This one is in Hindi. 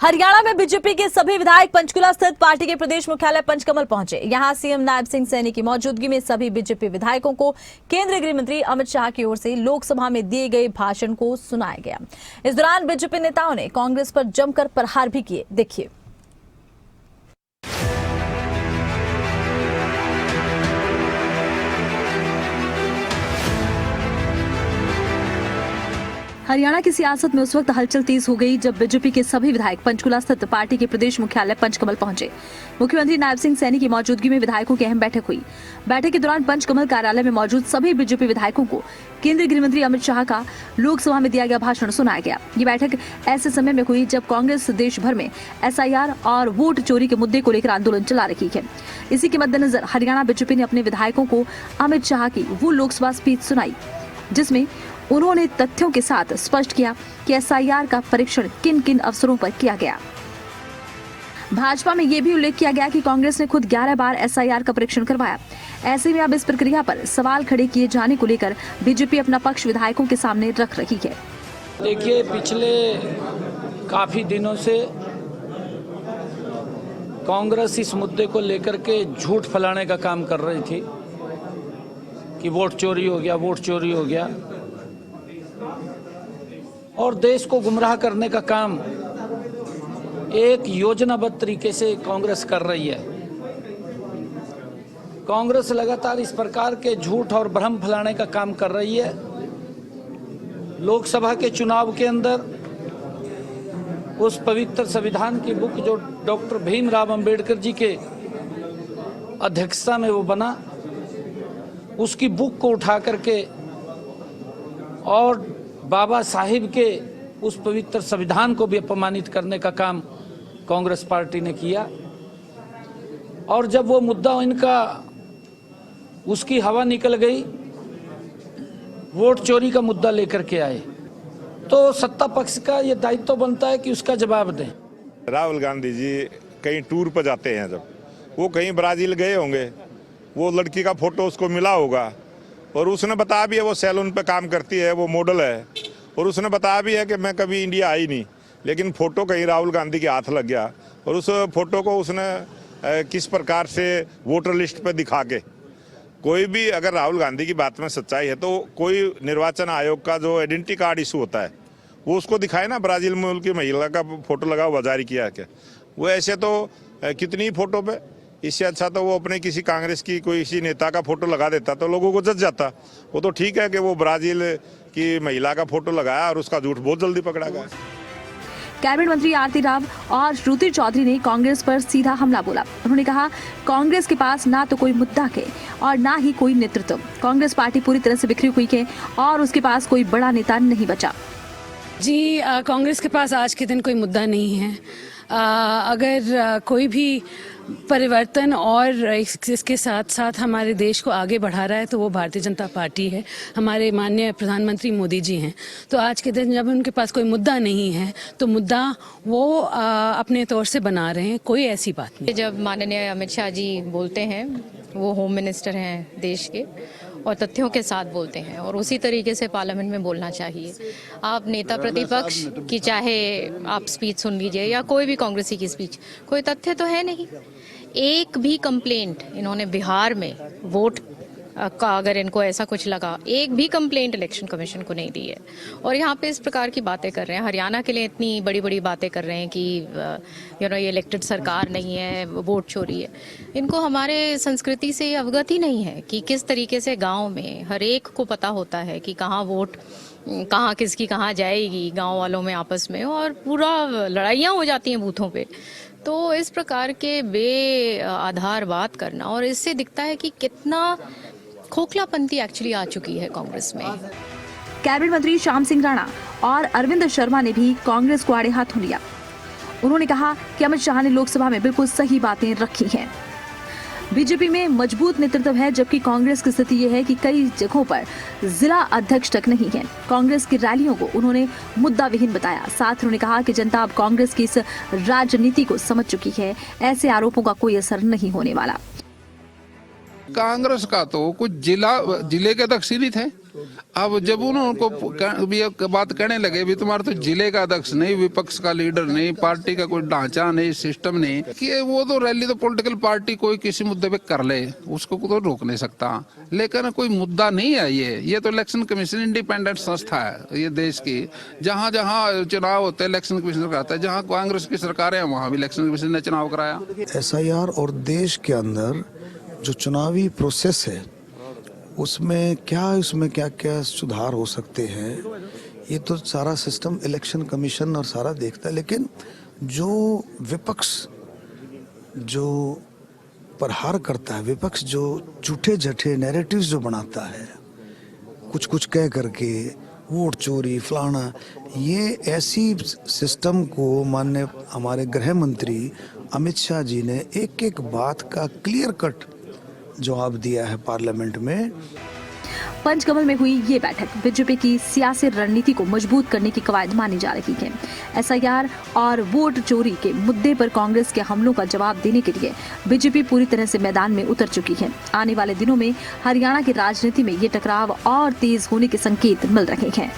हरियाणा में बीजेपी के सभी विधायक पंचकुला स्थित पार्टी के प्रदेश मुख्यालय पंचकमल पहुंचे। यहां सीएम नायब सिंह सैनी की मौजूदगी में सभी बीजेपी विधायकों को केंद्रीय गृह मंत्री अमित शाह की ओर से लोकसभा में दिए गए भाषण को सुनाया गया। इस दौरान बीजेपी नेताओं ने कांग्रेस पर जमकर प्रहार भी किए। देखिए। हरियाणा की सियासत में उस वक्त हलचल तेज हो गई जब बीजेपी के सभी विधायक पंचकुला स्थित पार्टी के प्रदेश मुख्यालय पंचकमल पहुंचे। मुख्यमंत्री नायब सिंह सैनी की मौजूदगी में विधायकों की अहम बैठक हुई। बैठक के दौरान पंचकमल कार्यालय में मौजूद सभी बीजेपी विधायकों को केंद्रीय गृह मंत्री अमित शाह का लोकसभा में दिया गया भाषण सुनाया गया। ये बैठक ऐसे समय में हुई जब कांग्रेस देश भर में SIR और वोट चोरी के मुद्दे को लेकर आंदोलन चला रही है। इसी के मद्देनजर हरियाणा बीजेपी ने अपने विधायकों को अमित शाह की वो लोकसभा स्पीच सुनाई जिसमें उन्होंने तथ्यों के साथ स्पष्ट किया कि SIR का परीक्षण किन किन अवसरों पर किया गया। भाजपा में यह भी उल्लेख किया गया कि कांग्रेस ने खुद 11 बार SIR का परीक्षण करवाया। ऐसे में अब इस प्रक्रिया पर सवाल खड़े किए जाने को लेकर बीजेपी अपना पक्ष विधायकों के सामने रख रही है। देखिए, पिछले काफी दिनों से कांग्रेस इस मुद्दे को लेकर के झूठ फैलाने का काम कर रही थी कि वोट चोरी हो गया, वोट चोरी हो गया, और देश को गुमराह करने का काम एक योजनाबद्ध तरीके से कांग्रेस कर रही है। कांग्रेस लगातार इस प्रकार के झूठ और भ्रम फैलाने का काम कर रही है। लोकसभा के चुनाव के अंदर उस पवित्र संविधान की बुक जो डॉक्टर भीमराव अंबेडकर जी के अध्यक्षता में वो बना, उसकी बुक को उठा करके और बाबा साहिब के उस पवित्र संविधान को भी अपमानित करने का काम कांग्रेस पार्टी ने किया। और जब वो मुद्दा इनका उसकी हवा निकल गई, वोट चोरी का मुद्दा लेकर के आए, तो सत्ता पक्ष का ये दायित्व तो बनता है कि उसका जवाब दें। राहुल गांधी जी कहीं टूर पर जाते हैं, जब वो कहीं ब्राजील गए होंगे, वो लड़की का फोटो उसको मिला होगा और उसने बताया भी है वो सैलून पे काम करती है, वो मॉडल है, और उसने बताया भी है कि मैं कभी इंडिया आई नहीं, लेकिन फ़ोटो कहीं राहुल गांधी के हाथ लग गया और उस फोटो को उसने किस प्रकार से वोटर लिस्ट पे दिखा के, कोई भी अगर राहुल गांधी की बात में सच्चाई है तो कोई निर्वाचन आयोग का जो आइडेंटिटी कार्ड इशू होता है वो उसको दिखाए ना, ब्राज़ील मुल्क की महिला का फोटो लगा हुआ जारी किया है क्या? वो ऐसे तो कितनी फोटो पे, इससे अच्छा तो वो अपने किसी कांग्रेस की कोई किसी नेता का फोटो लगा देता तो लोगों को जच जाता। वो तो ठीक है कि वो ब्राजील की महिला का फोटो लगाया और उसका झूठ बहुत जल्दी पकड़ा गया। कैबिनेट मंत्री आरती राव और श्रुति चौधरी ने कांग्रेस पर सीधा हमला बोला। उन्होंने कहा, कांग्रेस के पास ना तो कोई मुद्दा है और ना ही कोई नेतृत्व। कांग्रेस पार्टी पूरी तरह से बिखरी हुई है और उसके पास कोई बड़ा नेता नहीं बचा। जी, कांग्रेस के पास आज के दिन कोई मुद्दा नहीं है। अगर कोई भी परिवर्तन और इसके साथ साथ हमारे देश को आगे बढ़ा रहा है तो वो भारतीय जनता पार्टी है, हमारे माननीय प्रधानमंत्री मोदी जी हैं। तो आज के दिन जब उनके पास कोई मुद्दा नहीं है तो मुद्दा वो अपने तौर से बना रहे हैं, कोई ऐसी बात नहीं। जब माननीय अमित शाह जी बोलते हैं, वो होम मिनिस्टर हैं देश के और तथ्यों के साथ बोलते हैं और उसी तरीके से पार्लियामेंट में बोलना चाहिए। आप नेता प्रतिपक्ष की चाहे आप स्पीच सुन लीजिए या कोई भी कांग्रेसी की स्पीच, कोई तथ्य तो है नहीं। एक भी कंप्लेंट इन्होंने बिहार में वोट का अगर इनको ऐसा कुछ लगा, एक भी कंप्लेंट इलेक्शन कमीशन को नहीं दी है और यहाँ पे इस प्रकार की बातें कर रहे हैं। हरियाणा के लिए इतनी बड़ी बड़ी बातें कर रहे हैं कि ये इलेक्टेड सरकार नहीं है, वोट चोरी है। इनको हमारे संस्कृति से अवगत ही नहीं है कि किस तरीके से गांव में हर एक को पता होता है कि कहाँ वोट, कहाँ किसकी कहाँ जाएगी, गांव वालों में आपस में, और पूरा लड़ाइयाँ हो जाती हैं बूथों पे। तो इस प्रकार के बे आधार बात करना, और इससे दिखता है कि कितना खोखलापंती एक्चुअली आ चुकी है कांग्रेस में। कैबिनेट मंत्री श्याम सिंह राणा और अरविंद शर्मा ने भी कांग्रेस को आड़े हाथों लिया। उन्होंने कहा कि अमित शाह ने लोकसभा में बिल्कुल सही बातें रखी हैं। बीजेपी में मजबूत नेतृत्व है, जबकि कांग्रेस की स्थिति यह है कि कई जगहों पर जिला अध्यक्ष तक नहीं है। कांग्रेस की रैलियों को उन्होंने मुद्दा विहीन बताया। साथ उन्होंने कहा कि जनता अब कांग्रेस की इस राजनीति को समझ चुकी है, ऐसे आरोपों का कोई असर नहीं होने वाला। कांग्रेस का तो कुछ जिले के तक सीमित है, अब जब उनको ये बात कहने लगे भी तुम्हारा तो जिले का अध्यक्ष नहीं, विपक्ष का लीडर नहीं, पार्टी का कोई ढांचा नहीं, सिस्टम नहीं, कि वो तो रैली तो पॉलिटिकल पार्टी कोई किसी मुद्दे पे कर ले, उसको तो रोक नहीं सकता, लेकिन कोई मुद्दा नहीं है। ये तो इलेक्शन कमीशन इंडिपेंडेंट संस्था है ये देश की, जहाँ जहाँ चुनाव होते हैं इलेक्शन कमीशन कराता है, जहाँ कांग्रेस की सरकार है वहाँ भी इलेक्शन कमीशन ने चुनाव कराया। SIR और देश के अंदर जो चुनावी प्रोसेस है उसमें क्या क्या सुधार हो सकते हैं, ये तो सारा सिस्टम इलेक्शन कमीशन और सारा देखता है। लेकिन जो विपक्ष जो प्रहार करता है, विपक्ष जो झूठे झूठे नैरेटिव्स जो बनाता है, कुछ कह करके वोट चोरी फलाना, ये ऐसी सिस्टम को माननीय हमारे गृह मंत्री अमित शाह जी ने एक एक बात का क्लियर कट जवाब दिया है पार्लियामेंट में। पंचकमल में हुई ये बैठक बीजेपी की सियासी रणनीति को मजबूत करने की कवायद मानी जा रही है। SIR और वोट चोरी के मुद्दे पर कांग्रेस के हमलों का जवाब देने के लिए बीजेपी पूरी तरह से मैदान में उतर चुकी है। आने वाले दिनों में हरियाणा की राजनीति में ये टकराव और तेज होने के संकेत मिल रहे हैं।